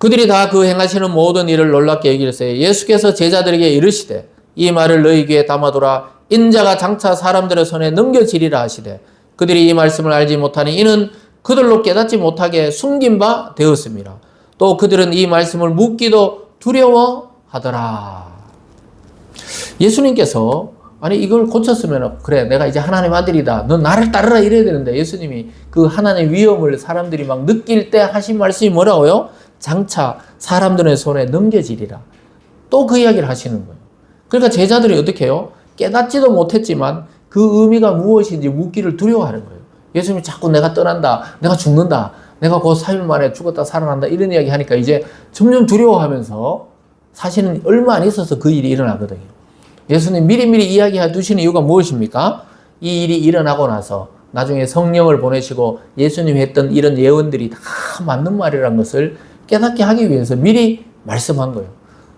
그들이 다 그 행하시는 모든 일을 놀랍게 여기셨어요. 예수께서 제자들에게 이르시되 이 말을 너희 귀에 담아두라. 인자가 장차 사람들의 손에 넘겨지리라 하시되 그들이 이 말씀을 알지 못하니 이는 그들로 깨닫지 못하게 숨긴 바 되었습니다. 또 그들은 이 말씀을 묻기도 두려워하더라. 예수님께서 아니 이걸 고쳤으면 그래 내가 이제 하나님 아들이다. 넌 나를 따르라 이래야 되는데 예수님이 그 하나님의 위엄을 사람들이 막 느낄 때 하신 말씀이 뭐라고요? 장차 사람들의 손에 넘겨지리라. 또 그 이야기를 하시는 거예요. 그러니까 제자들이 어떻게 해요? 깨닫지도 못했지만 그 의미가 무엇인지 묻기를 두려워하는 거예요. 예수님이 자꾸 내가 떠난다. 내가 죽는다. 내가 곧 3일 만에 죽었다 살아난다. 이런 이야기 하니까 이제 점점 두려워하면서 사실은 얼마 안 있어서 그 일이 일어나거든요. 예수님 미리미리 이야기해 두시는 이유가 무엇입니까? 이 일이 일어나고 나서 나중에 성령을 보내시고 예수님이 했던 이런 예언들이 다 맞는 말이라는 것을 깨닫게 하기 위해서 미리 말씀한 거예요.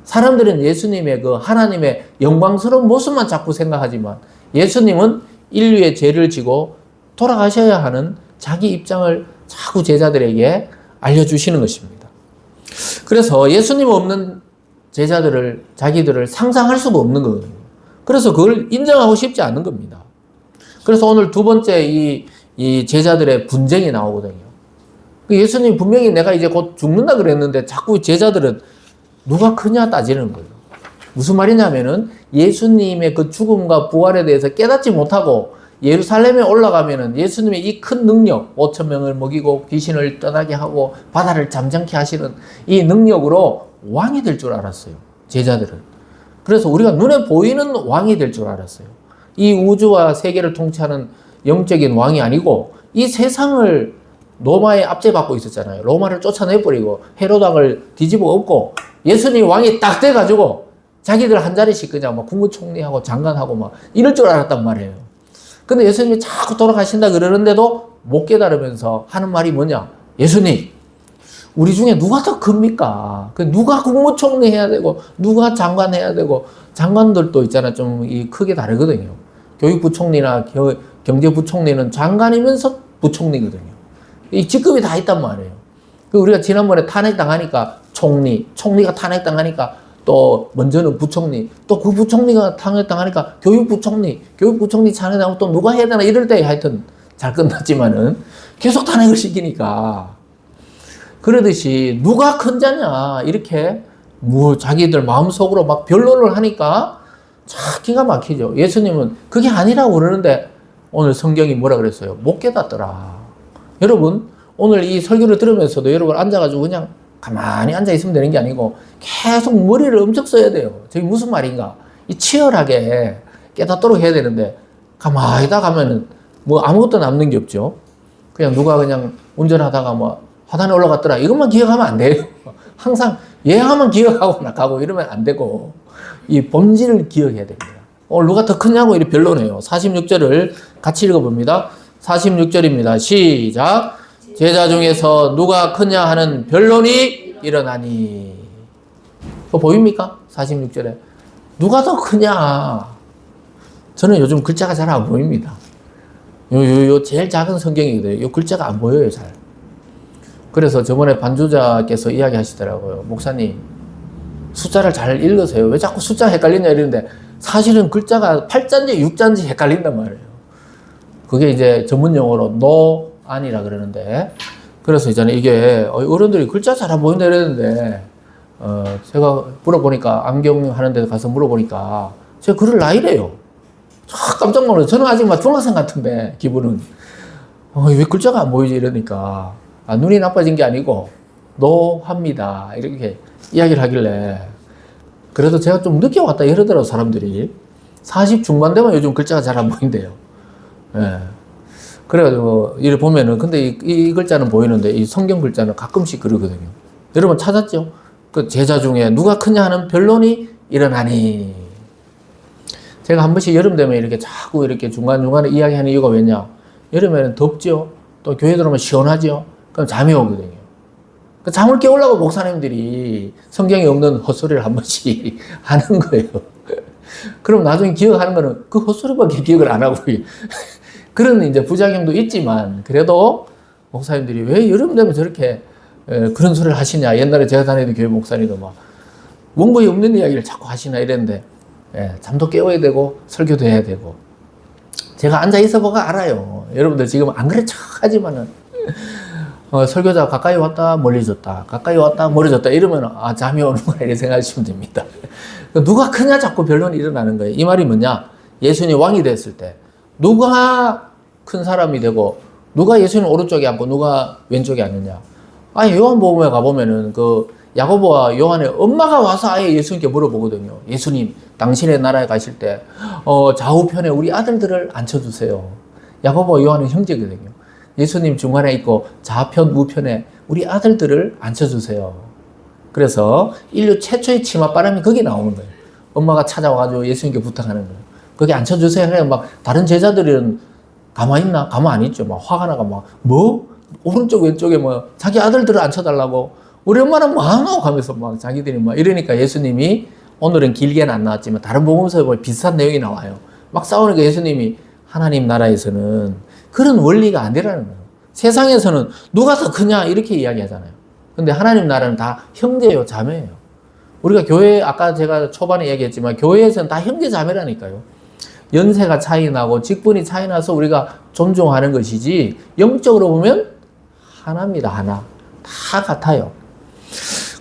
사람들은 예수님의 그 하나님의 영광스러운 모습만 자꾸 생각하지만 예수님은 인류의 죄를 지고 돌아가셔야 하는 자기 입장을 자꾸 제자들에게 알려주시는 것입니다. 그래서 예수님 없는 제자들을 자기들을 상상할 수가 없는 거거든요. 그래서 그걸 인정하고 싶지 않은 겁니다. 그래서 오늘 두 번째 이 제자들의 분쟁이 나오거든요. 예수님 분명히 내가 이제 곧 죽는다 그랬는데 자꾸 제자들은 누가 크냐 따지는 거예요. 무슨 말이냐면은 예수님의 그 죽음과 부활에 대해서 깨닫지 못하고 예루살렘에 올라가면은 예수님의 이 큰 능력, 5,000명을 먹이고 귀신을 떠나게 하고 바다를 잠잠케 하시는 이 능력으로 왕이 될 줄 알았어요. 제자들은. 그래서 우리가 눈에 보이는 왕이 될 줄 알았어요. 이 우주와 세계를 통치하는 영적인 왕이 아니고 이 세상을 로마에 압제받고 있었잖아요. 로마를 쫓아내버리고 헤로당을 뒤집어 엎고 예수님 왕이 딱 돼가지고 자기들 한 자리씩 그냥 막 국무총리하고 장관하고 막 이럴 줄 알았단 말이에요. 근데 예수님이 자꾸 돌아가신다 그러는데도 못 깨달으면서 하는 말이 뭐냐? 예수님, 우리 중에 누가 더 큽니까? 누가 국무총리 해야 되고, 누가 장관 해야 되고, 장관들도 있잖아. 좀 이 크게 다르거든요. 교육부총리나 경제부총리는 장관이면서 부총리거든요. 이 직급이 다 있단 말이에요. 우리가 지난번에 탄핵당하니까 총리가 탄핵당하니까 또 먼저는 부총리, 또 그 부총리가 탄핵당하니까 교육부총리 탄핵당하면 또 누가 해야 되나 이럴 때 하여튼 잘 끝났지만은 계속 탄핵을 시키니까 그러듯이 누가 큰 자냐 이렇게 뭐 자기들 마음속으로 막 변론을 하니까 참 기가 막히죠. 예수님은 그게 아니라고 그러는데 오늘 성경이 뭐라 그랬어요? 못 깨닫더라. 여러분 오늘 이 설교를 들으면서도 여러분 앉아가지고 그냥 가만히 앉아 있으면 되는 게 아니고 계속 머리를 엄청 써야 돼요. 저게 무슨 말인가? 이 치열하게 깨닫도록 해야 되는데 가만히 다 가면은 뭐 아무것도 남는 게 없죠. 그냥 누가 그냥 운전하다가 뭐 화단에 올라갔더라. 이것만 기억하면 안 돼요. 항상 예하만 기억하고 나가고 이러면 안 되고 이 본질을 기억해야 됩니다. 오늘 누가 더 크냐고 이렇게 변론해요. 46절을 같이 읽어봅니다. 46절입니다. 시작. 제자 중에서 누가 크냐 하는 변론이 일어나니. 그거 보입니까? 46절에. 누가 더 크냐. 저는 요즘 글자가 잘 안 보입니다. 요 제일 작은 성경이거든요. 요 글자가 안 보여요, 잘. 그래서 저번에 반주자께서 이야기 하시더라고요. 목사님, 숫자를 잘 읽으세요. 왜 자꾸 숫자 헷갈리냐 이러는데 사실은 글자가 8자인지 6자인지 헷갈린단 말이에요. 그게 이제 전문 용어로 노안이라 그러는데 그래서 이제는 이게 어른들이 글자 잘 안 보인다 이랬는데 제가 물어보니까 안경 하는 데 가서 물어보니까 제가 글을 나이래요. 깜짝 놀라요. 저는 아직 막 중학생 같은데 기분은 왜 글자가 안 보이지 이러니까 눈이 나빠진 게 아니고 노합니다 이렇게 이야기를 하길래 그래도 제가 좀 늦게 왔다 이러더라고요. 사람들이 40 중반 되면 요즘 글자가 잘 안 보인대요. 예. 그래가지고 이를 보면은 근데 이 글자는 보이는데 이 성경 글자는 가끔씩 그러거든요. 여러분 찾았죠? 그 제자 중에 누가 크냐 하는 변론이 일어나니. 제가 한 번씩 여름 되면 이렇게 자꾸 이렇게 중간중간에 이야기하는 이유가 왜냐? 여름에는 덥죠? 또 교회 들어오면 시원하죠? 그럼 잠이 오거든요. 그 잠을 깨우려고 목사님들이 성경에 없는 헛소리를 한 번씩 하는 거예요. 그럼 나중에 기억하는 거는 그 헛소리밖에 기억을 안 하고 그런 이제 부작용도 있지만 그래도 목사님들이 왜 여름 되면 저렇게 그런 소리를 하시냐. 옛날에 제가 다니던 교회 목사님도 막 원고에 없는 이야기를 자꾸 하시나 이랬는데, 잠도 깨워야 되고 설교도 해야 되고. 제가 앉아 있어 보가 알아요. 여러분들 지금 안 그래 척 하지만은 설교자 가까이 왔다 멀리 졌다 가까이 왔다 멀리 졌다 이러면 잠이 오는구나 이렇게 생각하시면 됩니다. 누가 크냐 자꾸 변론이 일어나는 거예요. 이 말이 뭐냐? 예수님이 왕이 됐을 때 누가 큰 사람이 되고 누가 예수님 오른쪽에 앉고 누가 왼쪽에 앉느냐? 아니 요한복음에 가보면은 그 야고보와 요한의 엄마가 와서 아예 예수님께 물어보거든요. 예수님 당신의 나라에 가실 때 좌우편에 우리 아들들을 앉혀주세요. 야고보와 요한은 형제거든요. 예수님 중간에 있고 좌편 우편에 우리 아들들을 앉혀주세요. 그래서 인류 최초의 치맛바람이 거기 나오는 거예요. 엄마가 찾아와가지고 예수님께 부탁하는 거예요. 거기 앉혀주세요. 그래 막 다른 제자들은 가만히 있나? 가만 안 있죠. 막 화가 나가 막 뭐? 오른쪽 왼쪽에 뭐 자기 아들들을 앉혀달라고 우리 엄마는 뭐 하나 하면서 막 자기들이 막 이러니까 예수님이 오늘은 길게는 안 나왔지만 다른 복음서에 보면 비슷한 내용이 나와요. 막 싸우니까 예수님이 하나님 나라에서는 그런 원리가 아니라는 거예요. 세상에서는 누가 더 크냐 이렇게 이야기하잖아요. 근데 하나님 나라는 다 형제예요, 자매예요. 우리가 교회 아까 제가 초반에 얘기했지만 교회에서는 다 형제 자매라니까요. 연세가 차이 나고 직분이 차이 나서 우리가 존중하는 것이지 영적으로 보면 하나입니다. 하나. 다 같아요.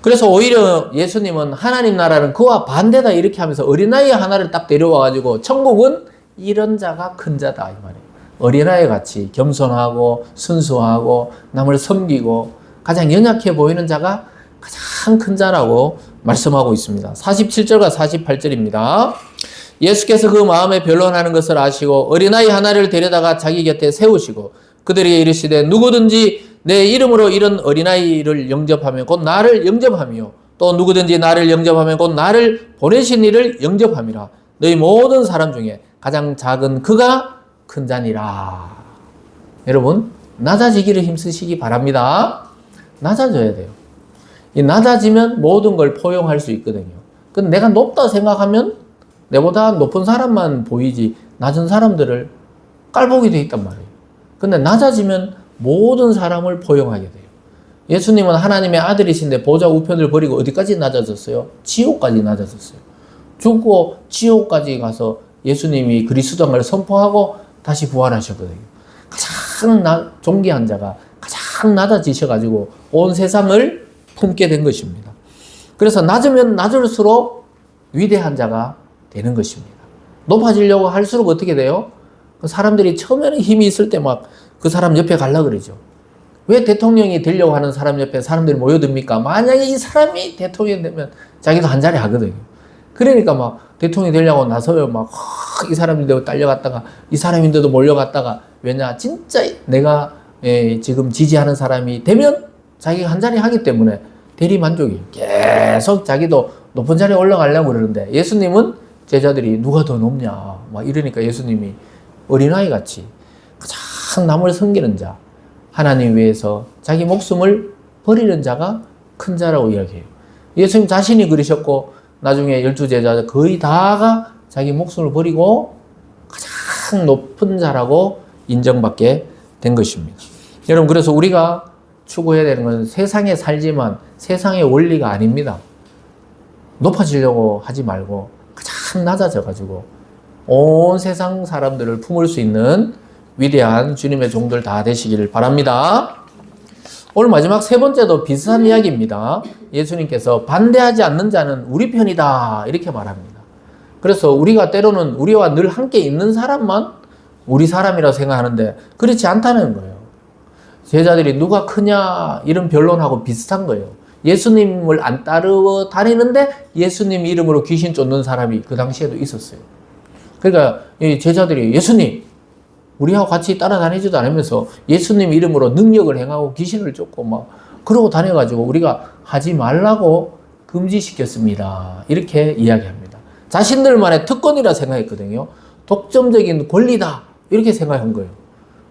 그래서 오히려 예수님은 하나님 나라는 그와 반대다 이렇게 하면서 어린아이 하나를 딱 데려와가지고 천국은 이런 자가 큰 자다 이 말이에요. 어린아이 같이 겸손하고 순수하고 남을 섬기고 가장 연약해 보이는 자가 가장 큰 자라고 말씀하고 있습니다. 47절과 48절입니다. 예수께서 그 마음에 변론하는 것을 아시고 어린아이 하나를 데려다가 자기 곁에 세우시고 그들에게 이르시되 누구든지 내 이름으로 이런 어린아이를 영접하면 곧 나를 영접하며 또 누구든지 나를 영접하면 곧 나를 보내신 이를 영접함이라. 너희 모든 사람 중에 가장 작은 그가 큰 자니라. 여러분 낮아지기를 힘쓰시기 바랍니다. 낮아져야 돼요. 이 낮아지면 모든 걸 포용할 수 있거든요. 근데 내가 높다 생각하면 내보다 높은 사람만 보이지 낮은 사람들을 깔보게 돼 있단 말이에요. 근데 낮아지면 모든 사람을 포용하게 돼요. 예수님은 하나님의 아들이신데 보좌 우편을 버리고 어디까지 낮아졌어요? 지옥까지 낮아졌어요. 죽고 지옥까지 가서 예수님이 그리스도인 걸 선포하고 다시 부활하셨거든요. 가장 존귀한 자가 가장 낮아지셔가지고 온 세상을 품게 된 것입니다. 그래서 낮으면 낮을수록 위대한 자가 되는 것입니다. 높아지려고 할수록 어떻게 돼요? 사람들이 처음에는 힘이 있을 때 막 그 사람 옆에 가려고 그러죠. 왜 대통령이 되려고 하는 사람 옆에 사람들이 모여듭니까? 만약에 이 사람이 대통령이 되면 자기도 한 자리 하거든요. 그러니까 막 대통령이 되려고 나서요. 막 이 사람인데도 딸려갔다가 이 사람인데도 몰려갔다가 왜냐? 진짜 내가 지금 지지하는 사람이 되면 자기가 한 자리 하기 때문에 대리만족이에요. 계속 자기도 높은 자리에 올라가려고 그러는데 예수님은 제자들이 누가 더 높냐 막 이러니까 예수님이 어린아이 같이 가장 남을 섬기는 자, 하나님 위해서 자기 목숨을 버리는 자가 큰 자라고 이야기해요. 예수님 자신이 그러셨고 나중에 12제자 거의 다가 자기 목숨을 버리고 가장 높은 자라고 인정받게 된 것입니다. 여러분 그래서 우리가 추구해야 되는 건 세상에 살지만 세상의 원리가 아닙니다. 높아지려고 하지 말고 가장 낮아져가지고 온 세상 사람들을 품을 수 있는 위대한 주님의 종들 다 되시기를 바랍니다. 오늘 마지막 세 번째도 비슷한 이야기입니다. 예수님께서 반대하지 않는 자는 우리 편이다 이렇게 말합니다. 그래서 우리가 때로는 우리와 늘 함께 있는 사람만 우리 사람이라고 생각하는데 그렇지 않다는 거예요. 제자들이 누가 크냐 이런 변론하고 비슷한 거예요. 예수님을 안 따르고 다니는데 예수님 이름으로 귀신 쫓는 사람이 그 당시에도 있었어요. 그러니까 이 제자들이 예수님 우리하고 같이 따라다니지도 않으면서 예수님 이름으로 능력을 행하고 귀신을 쫓고 막 그러고 다녀가지고 우리가 하지 말라고 금지시켰습니다. 이렇게 이야기합니다. 자신들만의 특권이라 생각했거든요. 독점적인 권리다 이렇게 생각한 거예요.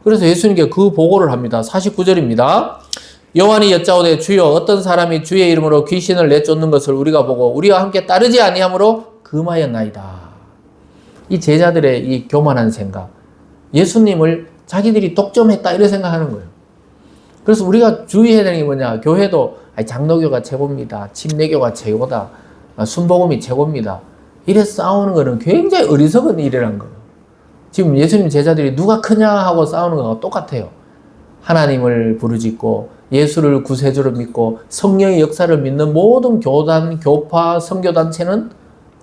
그래서 예수님께 그 보고를 합니다. 49절입니다. 요한이 여짜오되 주여 어떤 사람이 주의 이름으로 귀신을 내쫓는 것을 우리가 보고 우리와 함께 따르지 아니하므로 금하였나이다. 이 제자들의 이 교만한 생각, 예수님을 자기들이 독점했다 이렇게 생각하는 거예요. 그래서 우리가 주의해야 되는 게 뭐냐? 교회도 장로교가 최고입니다. 침례교가 최고다. 순복음이 최고입니다. 이래 싸우는 거는 굉장히 어리석은 일이라는 거예요. 지금 예수님 제자들이 누가 크냐 하고 싸우는 거와 똑같아요. 하나님을 부르짖고 예수를 구세주로 믿고 성령의 역사를 믿는 모든 교단, 교파, 선교단체는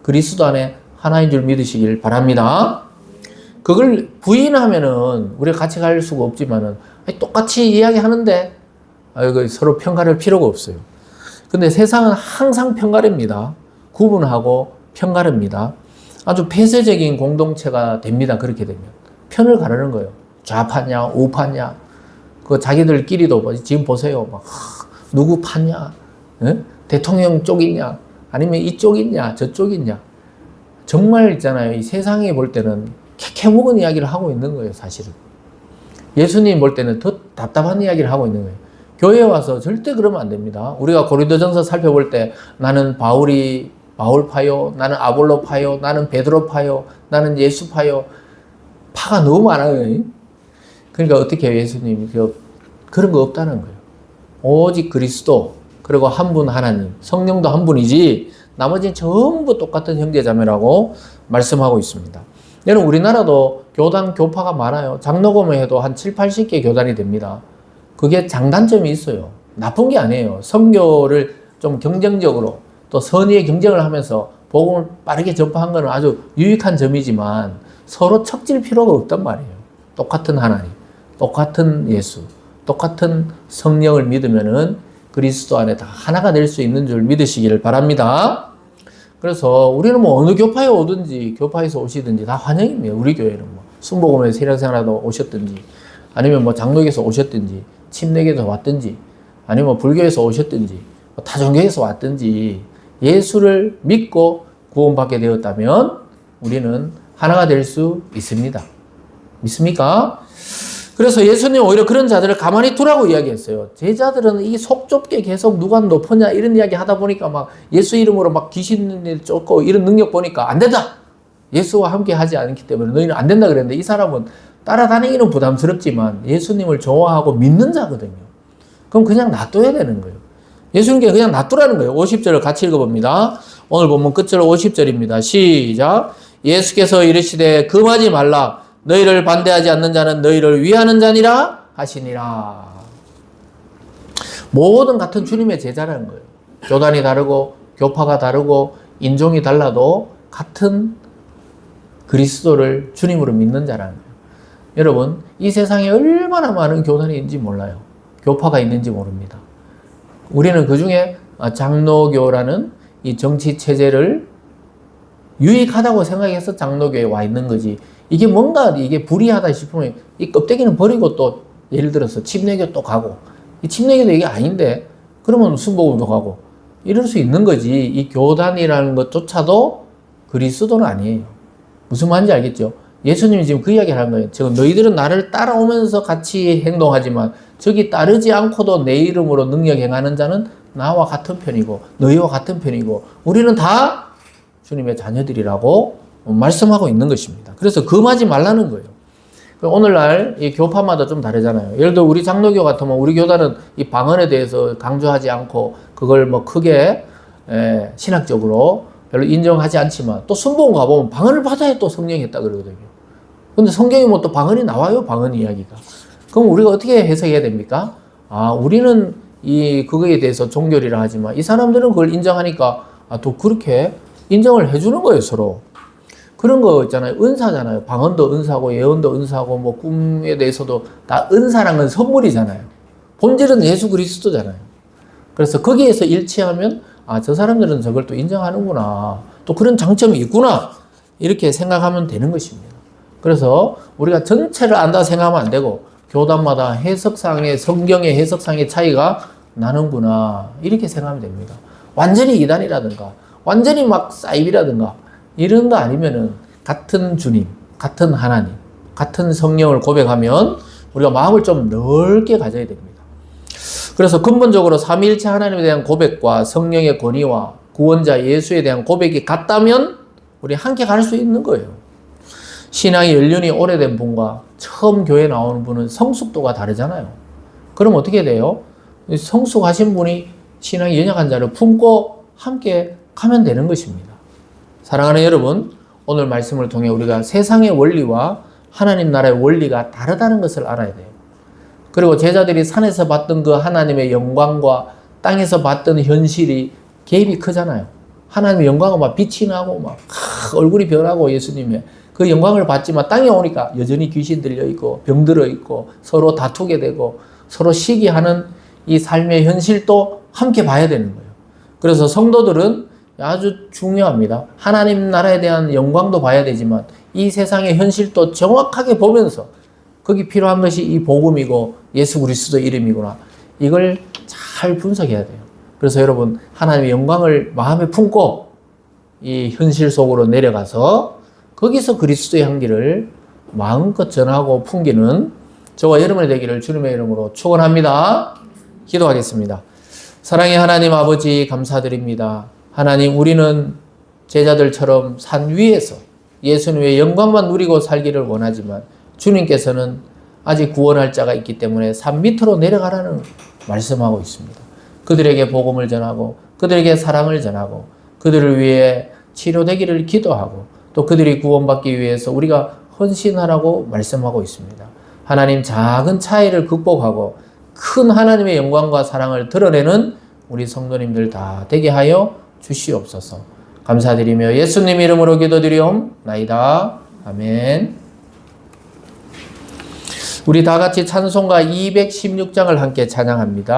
그리스도 안에 하나인 줄 믿으시길 바랍니다. 그걸 부인하면은 우리가 같이 갈 수가 없지만은 똑같이 이야기하는데 서로 평가할 필요가 없어요. 근데 세상은 항상 평가랍니다. 구분하고 평가랍니다. 아주 폐쇄적인 공동체가 됩니다. 그렇게 되면 편을 가르는 거예요. 좌파냐 우파냐 그 자기들끼리도 지금 보세요. 막 누구 파냐 대통령 쪽이냐 아니면 이쪽 있냐 저쪽 있냐 정말 있잖아요. 이 세상에 볼 때는 캐캐묵은 이야기를 하고 있는 거예요. 사실은 예수님 볼 때는 더 답답한 이야기를 하고 있는 거예요. 교회에 와서 절대 그러면 안 됩니다. 우리가 고린도전서 살펴볼 때 나는 바울파요, 나는 아볼로파요, 나는 베드로파요, 나는 예수파요. 파가 너무 많아요. 그러니까 어떻게 해요? 예수님이 그런 거 없다는 거예요. 오직 그리스도 그리고 한 분 하나님 성령도 한 분이지 나머지는 전부 똑같은 형제자매라고 말씀하고 있습니다. 여러분 우리나라도 교단 교파가 많아요. 장로교만 해도 한 7, 80개 교단이 됩니다. 그게 장단점이 있어요. 나쁜 게 아니에요. 선교를 좀 경쟁적으로 또 선의의 경쟁을 하면서 복음을 빠르게 전파한 것은 아주 유익한 점이지만 서로 척질 필요가 없단 말이에요. 똑같은 하나님, 똑같은 예수, 똑같은 성령을 믿으면은 그리스도 안에 다 하나가 될 수 있는 줄 믿으시기를 바랍니다. 그래서 우리는 뭐 어느 교파에 오든지 교파에서 오시든지 다 환영입니다. 우리 교회는 뭐 순복음에서 신앙생활하다 오셨든지 아니면 뭐 장로교에서 오셨든지 침례교에서 왔든지 아니면 뭐 불교에서 오셨든지 타종교에서 왔든지 예수를 믿고 구원받게 되었다면 우리는 하나가 될 수 있습니다. 믿습니까? 그래서 예수님 오히려 그런 자들을 가만히 두라고 이야기했어요. 제자들은 이 속 좁게 계속 누가 높으냐 이런 이야기 하다 보니까 막 예수 이름으로 막 귀신을 쫓고 이런 능력 보니까 안 된다. 예수와 함께 하지 않기 때문에 너희는 안 된다 그랬는데 이 사람은 따라다니기는 부담스럽지만 예수님을 좋아하고 믿는 자거든요. 그럼 그냥 놔둬야 되는 거예요. 예수님께 그냥 놔두라는 거예요. 50절을 같이 읽어봅니다. 오늘 본문 끝절 50절입니다. 시작. 예수께서 이르시되 금하지 말라. 너희를 반대하지 않는 자는 너희를 위하는 자니라 하시니라. 모든 같은 주님의 제자라는 거예요. 교단이 다르고 교파가 다르고 인종이 달라도 같은 그리스도를 주님으로 믿는 자라는 거예요. 여러분 이 세상에 얼마나 많은 교단이 있는지 몰라요. 교파가 있는지 모릅니다. 우리는 그 중에 장로교라는 이 정치 체제를 유익하다고 생각해서 장로교에 와 있는 거지. 이게 뭔가 이게 불이하다 싶으면 이 껍데기는 버리고 또 예를 들어서 침례교 또 가고 이 침례교도 이게 아닌데 그러면 순복음도 가고 이럴 수 있는 거지. 이 교단이라는 것조차도 그리스도는 아니에요. 무슨 말인지 알겠죠? 예수님이 지금 그 이야기를 하는 거예요. 지금 너희들은 나를 따라오면서 같이 행동하지만 저기 따르지 않고도 내 이름으로 능력 행하는 자는 나와 같은 편이고 너희와 같은 편이고 우리는 다 주님의 자녀들이라고 말씀하고 있는 것입니다. 그래서 금하지 말라는 거예요. 오늘날 이 교파마다 좀 다르잖아요. 예를 들어 우리 장로교 같으면 우리 교단은 이 방언에 대해서 강조하지 않고 그걸 뭐 크게 신학적으로 별로 인정하지 않지만 또 순복음 가보면 방언을 받아야 또 성령이 했다 그러거든요. 근데 성경에 뭐 또 방언이 나와요. 방언 이야기가. 그럼 우리가 어떻게 해석해야 됩니까? 우리는 그거에 대해서 종교리라 하지만 이 사람들은 그걸 인정하니까 또 그렇게 인정을 해주는 거예요. 서로. 그런 거 있잖아요. 은사잖아요. 방언도 은사고 예언도 은사고 뭐 꿈에 대해서도 다 은사란 건 선물이잖아요. 본질은 예수 그리스도잖아요. 그래서 거기에서 일치하면 저 사람들은 저걸 또 인정하는구나. 또 그런 장점이 있구나. 이렇게 생각하면 되는 것입니다. 그래서 우리가 전체를 안다 생각하면 안 되고 교단마다 해석상의 성경의 해석상의 차이가 나는구나. 이렇게 생각하면 됩니다. 완전히 이단이라든가 완전히 막 사이비라든가 이런 거 아니면은 같은 주님, 같은 하나님, 같은 성령을 고백하면 우리가 마음을 좀 넓게 가져야 됩니다. 그래서 근본적으로 삼위일체 하나님에 대한 고백과 성령의 권위와 구원자 예수에 대한 고백이 같다면 우리 함께 갈 수 있는 거예요. 신앙이 연륜이 오래된 분과 처음 교회 나오는 분은 성숙도가 다르잖아요. 그럼 어떻게 돼요? 성숙하신 분이 신앙이 연약한 자를 품고 함께 가면 되는 것입니다. 사랑하는 여러분, 오늘 말씀을 통해 우리가 세상의 원리와 하나님 나라의 원리가 다르다는 것을 알아야 돼요. 그리고 제자들이 산에서 봤던 그 하나님의 영광과 땅에서 봤던 현실이 갭이 크잖아요. 하나님의 영광은 막 빛이 나고 막 얼굴이 변하고 예수님의 그 영광을 봤지만 땅에 오니까 여전히 귀신 들려 있고 병들어 있고 서로 다투게 되고 서로 시기하는 이 삶의 현실도 함께 봐야 되는 거예요. 그래서 성도들은 아주 중요합니다. 하나님 나라에 대한 영광도 봐야 되지만 이 세상의 현실도 정확하게 보면서 거기 필요한 것이 이 복음이고 예수 그리스도 이름이구나. 이걸 잘 분석해야 돼요. 그래서 여러분 하나님의 영광을 마음에 품고 이 현실 속으로 내려가서 거기서 그리스도의 향기를 마음껏 전하고 풍기는 저와 여러분이 되기를 주님의 이름으로 축원합니다. 기도하겠습니다. 사랑의 하나님 아버지 감사드립니다. 하나님 우리는 제자들처럼 산 위에서 예수님의 영광만 누리고 살기를 원하지만 주님께서는 아직 구원할 자가 있기 때문에 산 밑으로 내려가라는 말씀하고 있습니다. 그들에게 복음을 전하고 그들에게 사랑을 전하고 그들을 위해 치료되기를 기도하고 또 그들이 구원받기 위해서 우리가 헌신하라고 말씀하고 있습니다. 하나님 작은 차이를 극복하고 큰 하나님의 영광과 사랑을 드러내는 우리 성도님들 다 되게 하여 주시옵소서. 감사드리며 예수님 이름으로 기도드리옵나이다. 아멘. 우리 다 같이 찬송가 216장을 함께 찬양합니다.